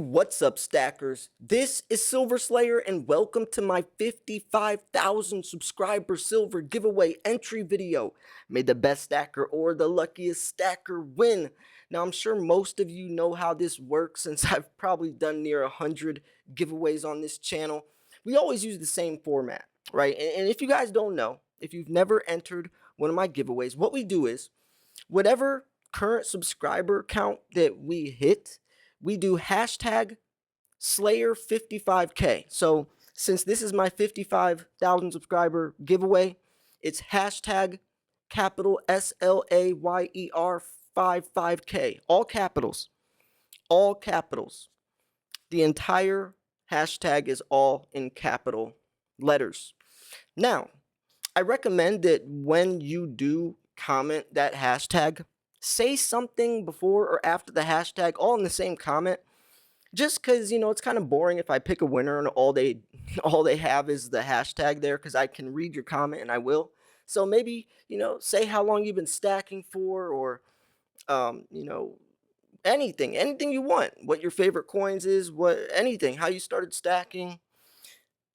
What's up, stackers? This is Silver Slayer, and welcome to my 55,000 subscriber silver giveaway entry video. May the best stacker or the luckiest stacker win. Now, I'm sure most of you know how this works since I've probably done near 100 giveaways on this channel. We always use the same format, right? And if you guys don't know, if you've never entered one of my giveaways, what we do is whatever current subscriber count that we hit, we do hashtag Slayer55K. So since this is my 55,000 subscriber giveaway, it's hashtag capital SLAYER 55K. All capitals. All capitals. The entire hashtag is all in capital letters. Now, I recommend that when you do comment that hashtag, say something before or after the hashtag, all in the same comment. Just because, it's kind of boring if I pick a winner and all they all they have is the hashtag there, because I can read your comment and I will. So maybe, say how long you've been stacking for, or um, you know, anything you want. What your favorite coins is, anything, how you started stacking,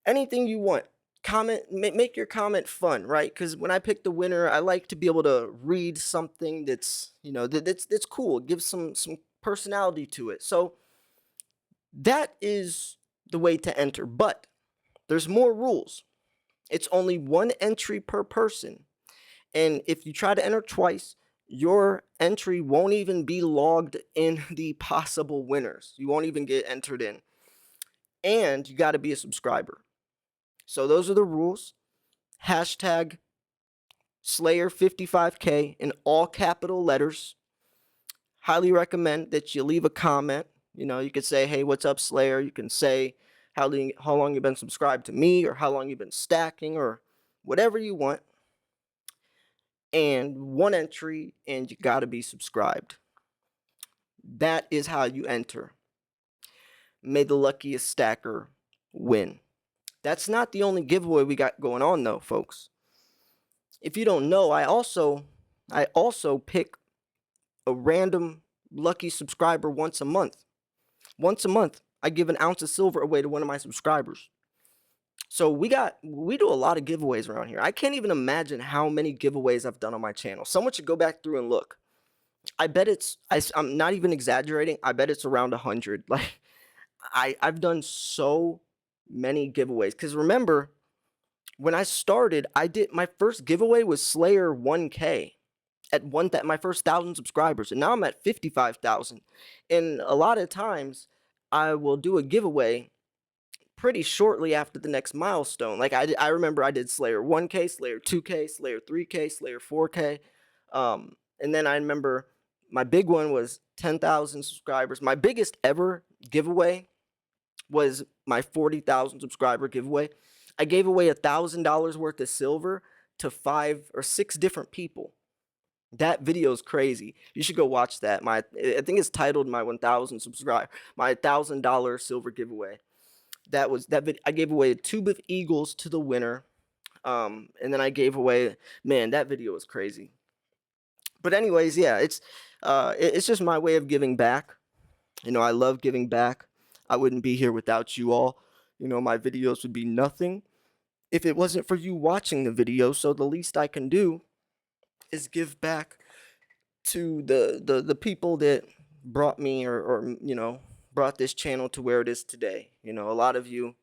anything you want. Comment, make your comment fun, right? Because when I pick the winner, I like to be able to read something that's, that's cool. Give some personality to it. So that is the way to enter. But there's more rules. It's only one entry per person. And if you try to enter twice, your entry won't even be logged in the possible winners. You won't even get entered in. And you got to be a subscriber. So those are the rules. Hashtag Slayer55K in all capital letters. Highly recommend that you leave a comment. You could say, hey, what's up, Slayer? You can say how long you've been subscribed to me, or how long you've been stacking, or whatever you want. And one entry, and you got to be subscribed. That is how you enter. May the luckiest stacker win. That's not the only giveaway we got going on, though, folks. If you don't know, I also pick a random lucky subscriber once a month. Once a month, I give an ounce of silver away to one of my subscribers. So we do a lot of giveaways around here. I can't even imagine how many giveaways I've done on my channel. Someone should go back through and look. I bet I'm not even exaggerating. I bet it's around 100. Like, I've done so many giveaways. Because remember, when I started, my first giveaway was Slayer 1K at my first 1,000 subscribers, and now I'm at 55,000. And a lot of times, I will do a giveaway pretty shortly after the next milestone. Like I remember I did Slayer 1K, Slayer 2K, Slayer 3K, Slayer 4K, and then I remember my big one was 10,000 subscribers. My biggest ever giveaway was my 40,000 subscriber giveaway. I gave away $1,000 worth of silver to 5 or 6 different people. That video is crazy. You should go watch that. I think it's titled my 1,000 subscriber, my $1,000 silver giveaway. I gave away a tube of Eagles to the winner, and then I gave away. Man, that video was crazy. But anyways, yeah, it's just my way of giving back. I love giving back. I wouldn't be here without you all. My videos would be nothing if it wasn't for you watching the video. So the least I can do is give back to the people that brought me, or brought this channel to where it is today. A lot of you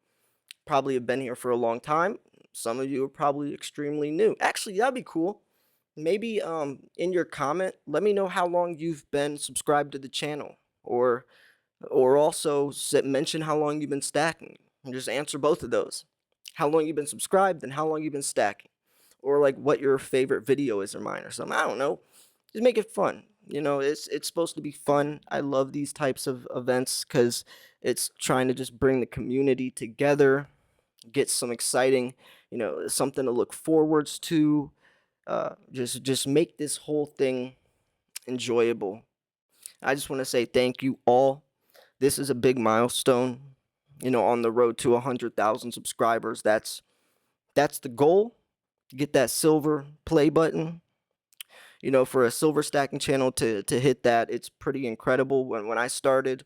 probably have been here for a long time. Some of you are probably extremely new. Actually, that'd be cool. Maybe in your comment, let me know how long you've been subscribed to the channel, or also mention how long you've been stacking, and just answer both of those. How long you've been subscribed and how long you've been stacking, or like what your favorite video is or mine or something. I don't know. Just make it fun. It's supposed to be fun. I love these types of events because it's trying to just bring the community together, get some exciting, something to look forwards to. Just make this whole thing enjoyable. I just want to say thank you all. This is a big milestone, on the road to 100,000 subscribers. That's the goal. Get that silver play button. For a silver stacking channel to hit that, it's pretty incredible. When I started,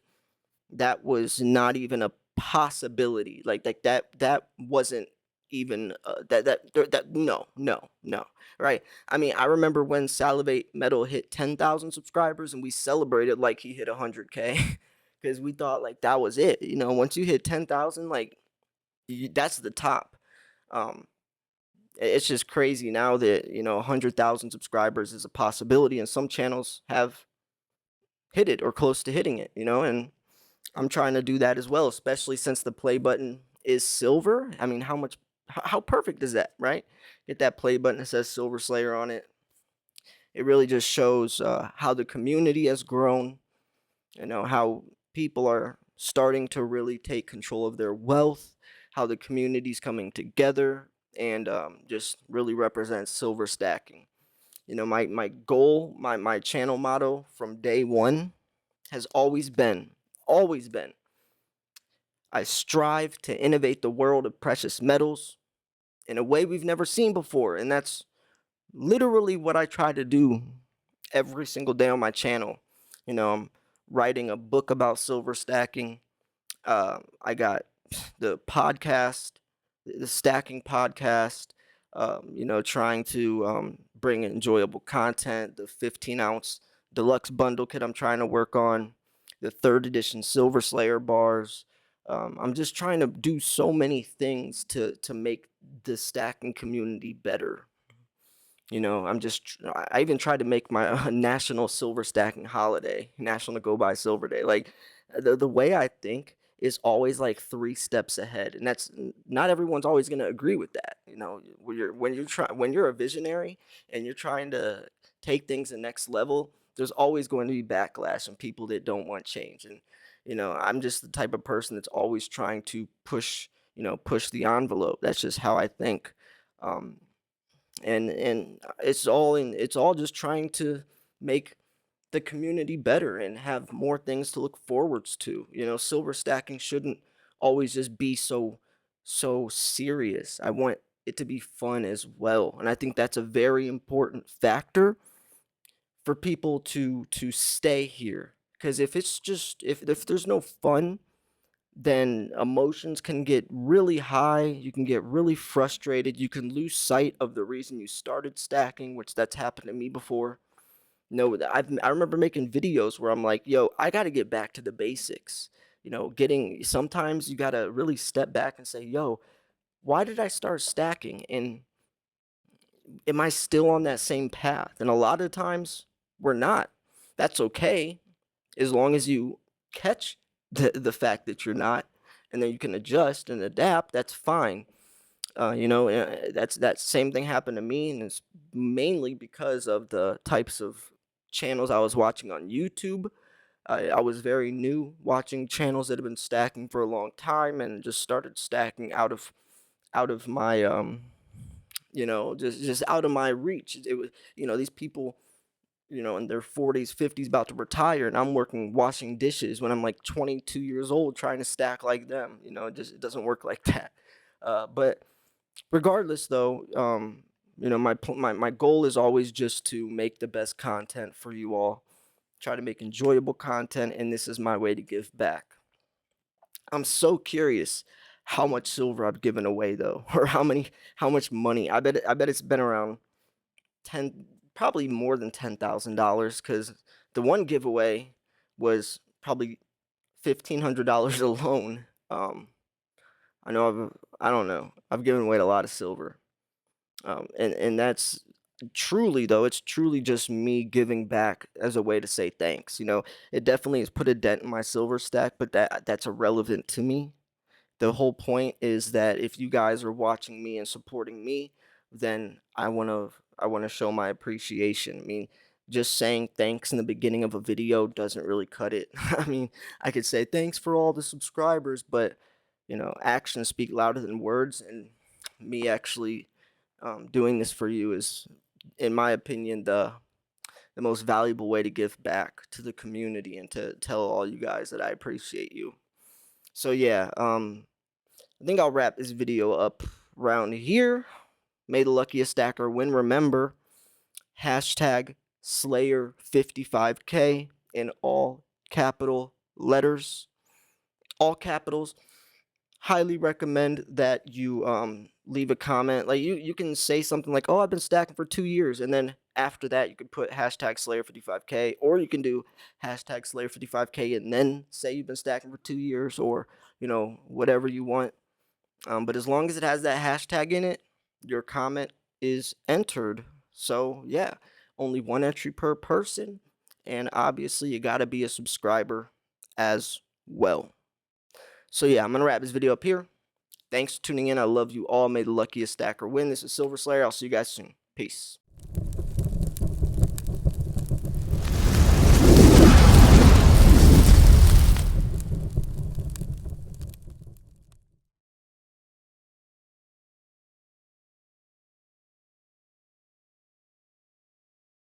That was not even a possibility. Like that wasn't even that no, no, no. Right? I mean, I remember when Salivate Metal hit 10,000 subscribers and we celebrated like he hit 100K because we thought like that was it. You know, once you hit 10,000, like that's the top. Um, it's just crazy now that 100,000 subscribers is a possibility, and some channels have hit it or close to hitting it. And I'm trying to do that as well, especially since the play button is silver. I mean, how perfect is that, right? Get that play button that says Silver Slayer on it. It really just shows how the community has grown, how people are starting to really take control of their wealth, how the community's coming together, and just really represents silver stacking. My goal, my channel motto from day one has always been, I strive to innovate the world of precious metals in a way we've never seen before. And that's literally what I try to do every single day on my channel. I'm writing a book about silver stacking. I got the podcast, the stacking podcast, trying to bring enjoyable content, the 15-ounce deluxe bundle kit I'm trying to work on, the third edition Silver Slayer bars. I'm just trying to do so many things to make the stacking community better. I even tried to make my national silver stacking holiday, National Go Buy Silver Day. Like the way I think is always like 3 steps ahead, and that's not everyone's always going to agree with that. When you're a visionary and you're trying to take things the next level, there's always going to be backlash and people that don't want change. And I'm just the type of person that's always trying to push the envelope. That's just how I think. Um, and it's all just trying to make the community better and have more things to look forwards to. Silver stacking shouldn't always just be so serious. I want it to be fun as well, and I think that's a very important factor for people to stay here. Because if there's no fun, then emotions can get really high. You can get really frustrated. You can lose sight of the reason you started stacking, which that's happened to me before. I remember making videos where I'm like, yo, I got to get back to the basics. Sometimes you got to really step back and say, yo, why did I start stacking? And am I still on that same path? And a lot of times we're not. That's okay as long as you catch the fact that you're not, and then you can adjust and adapt. That's fine. That's that same thing happened to me, and it's mainly because of the types of channels I was watching on YouTube. I was very new watching channels that have been stacking for a long time, and just started stacking out of my just out of my reach. It was these people in their 40s, 50s, about to retire, and I'm working washing dishes when I'm like 22 years old trying to stack like them. It doesn't work like that. But regardless, though, my goal is always just to make the best content for you all. Try to make enjoyable content, and this is my way to give back. I'm so curious how much silver I've given away though, or how much money. I bet it's been around 10, probably more than $10,000, because the one giveaway was probably $1,500 alone. I know I don't know. I've given away a lot of silver. And that's truly, though, it's truly just me giving back as a way to say thanks. It definitely has put a dent in my silver stack, but that's irrelevant to me. The whole point is that if you guys are watching me and supporting me, then I want to show my appreciation. I mean, just saying thanks in the beginning of a video doesn't really cut it. I mean, I could say thanks for all the subscribers, but actions speak louder than words, and me actually doing this for you is, in my opinion, the most valuable way to give back to the community and to tell all you guys that I appreciate you. So yeah, I think I'll wrap this video up around here. May the luckiest stacker win. Remember, hashtag Slayer55K in all capital letters. all capitals. Highly recommend that you leave a comment. Like you can say something like, "Oh, I've been stacking for 2 years," and then after that you could put hashtag Slayer55K, or you can do hashtag Slayer55K and then say you've been stacking for 2 years, or whatever you want. But as long as it has that hashtag in it, your comment is entered. So yeah, only one entry per person, and obviously you got to be a subscriber as well. So yeah, I'm gonna wrap this video up here. Thanks for tuning in. I love you all. May the luckiest stacker win. This is Silver Slayer. I'll see you guys soon. Peace.